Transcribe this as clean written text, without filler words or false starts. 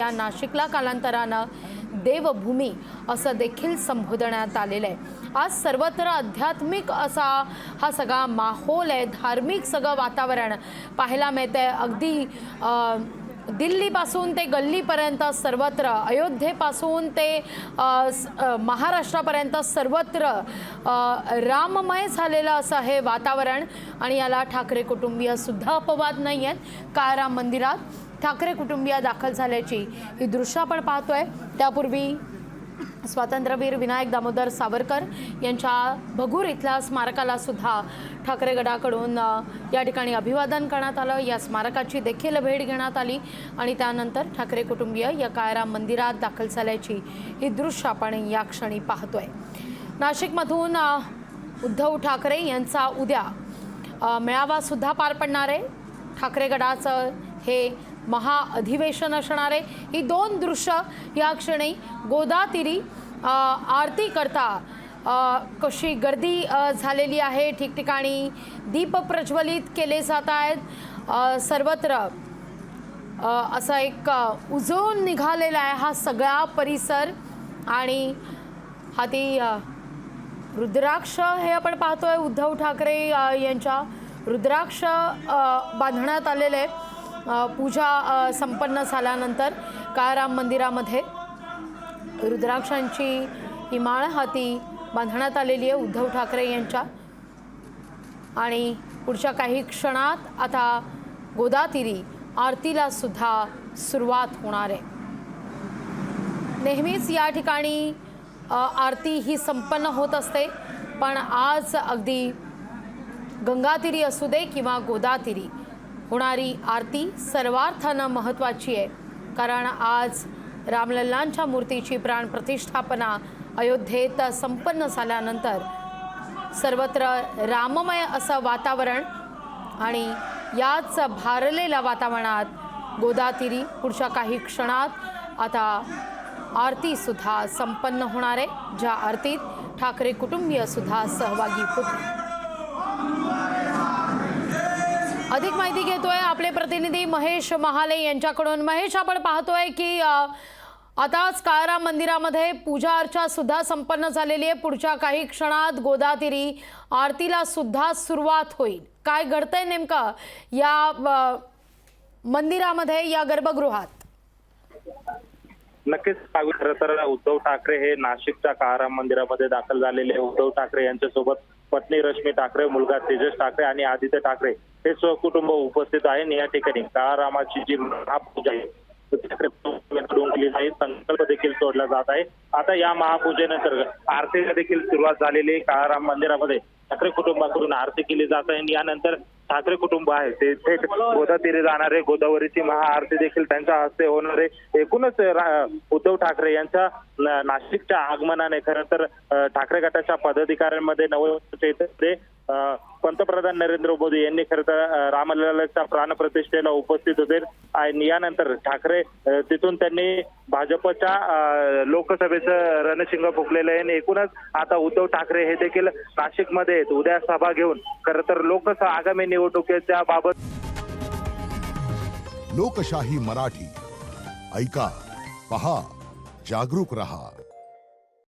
या नाशिकला कालांतरानं देवभूमी असं देखील संबोधण्यात आलेलं आहे। आज सर्वत्र आध्यात्मिक असा हा सगळा माहोल आहे, धार्मिक सगळं वातावरण पाहायला मिळतंय। अगदी दिल्लीपासून ते गल्लीपर्यंत सर्वत्र, अयोध्येपासून ते महाराष्ट्रापर्यंत सर्वत्र राममय झालेलं असं हे वातावरण। आणि याला ठाकरे कुटुंबीय सुद्धा अपवाद नाही आहेत। काळाराम मंदिरात ठाकरे कुटुंबीय दाखल झाल्याची ही दृश्य आपण पाहतोय। त्यापूर्वी स्वातंत्र्यवीर विनायक दामोदर सावरकर यांच्या भगूर इथल्या स्मारकाला सुद्धा ठाकरे गटाकडून या ठिकाणी अभिवादन करण्यात आलं। या स्मारकाची देखील भेट घेण्यात आली आणि त्यानंतर ठाकरे कुटुंबीय या काळाराम मंदिरात दाखल झाल्याची ही दृश्य आपण या क्षणी पाहतोय। नाशिकमधून उद्धव ठाकरे यांचा उद्या मेळावा सुद्धा पार पडणार आहे। ठाकरे गटाचं हे महाअधिवेशन असणार आहे। ही दोन दृश्य या क्षणी गोदातीरी आरती करता कशी गर्दी झालेली आहे, ठिकठिकाणी दीप प्रज्वलित केले जात आहेत। सर्वत्र असं एक उजळून निघालेला आहे हा सगळा परिसर। आणि हाती रुद्राक्ष हे आपण पाहतोय, उद्धव ठाकरे यांच्या रुद्राक्ष बांधण्यात आलेले पूजा संपन्न झाल्यानंतर काळाराम मंदिरामध्ये रुद्राक्षांची ही माळ हाती बांधण्यात आलेली आहे उद्धव ठाकरे यांच्या। आणि पुढच्या काही क्षणात आता गोदातीरी आरतीला सुद्धा सुरुवात होणार आहे। नेहमीच या ठिकाणी आरती ही संपन्न होत असते, पण आज अगदी गंगातीरी असू दे किंवा गोदातीरी होणारी आरती सर्वार्थानं महत्त्वाची आहे। कारण आज रामलल्लांच्या मूर्तीची प्राणप्रतिष्ठापना अयोध्येत संपन्न झाल्यानंतर सर्वत्र राममय असं वातावरण आणि याच भारलेल्या वातावरणात गोदातीरी पुढच्या काही क्षणात आता आरती सुद्धा संपन्न होणार आहे, ज्या आरतीत ठाकरे कुटुंबीय सुद्धा सहभागी होतील। अधिक माहिती घेतोय आपले प्रतिनिधी महेश महाले यांच्याकडून। महेश, आपण पाहतोय की आताच काळाराम मंदिरामध्ये पूजा अर्चा सुद्धा संपन्न झालेली आहे। पुढच्या काही क्षणात गोदातीरी आरतीला सुद्धा सुरुवात होईल। काय घडतंय नेमकं या मंदिरामध्ये, या गर्भगृहात? नक्कीच खरं तर उद्धव ठाकरे हे नाशिकच्या काळाराम मंदिरामध्ये दाखल झालेले। उद्धव ठाकरे यांच्यासोबत पत्नी रश्मी ठाकरे, मुलगा तेजस ठाकरे आणि आदित्य ठाकरे हे सहकुटुंब उपस्थित आहे। या ठिकाणी काळारामाची जी महापूजा आहे संकल्प देखील सोडला जात आहे। आता या महापूजेनंतर आरतीला देखील सुरुवात झालेली आहे। काळाराम मंदिरामध्ये ठाकरे कुटुंबाकडून आरती केली जात आहे। यानंतर ठाकरे कुटुंब आहे ते थेट गोदातीरी जाणार आहे। गोदावरीची महाआरती देखील त्यांच्या हस्ते होणार आहे। एकूणच उद्धव ठाकरे यांच्या नाशिकच्या आगमनाने खरं तर ठाकरे गटाच्या पदाधिकाऱ्यांमध्ये नवचैतन्य पंतप्रधान नरेंद्र मोदी यांनी खरं तर रामलल्लाच्या प्राणप्रतिष्ठेला उपस्थित होते। आणि यानंतर ठाकरे तिथून त्यांनी भाजपच्या लोकसभेचं रणशिंग फुंकलेलं आहे। एकूणच आता उद्धव ठाकरे हे देखील नाशिकमध्ये उद्या सभा घेऊन खरं तर लोकसभा आगामी निवडणुकीच्या बाबत लोकशाही मराठी ऐका, पहा, जागरूक रहा।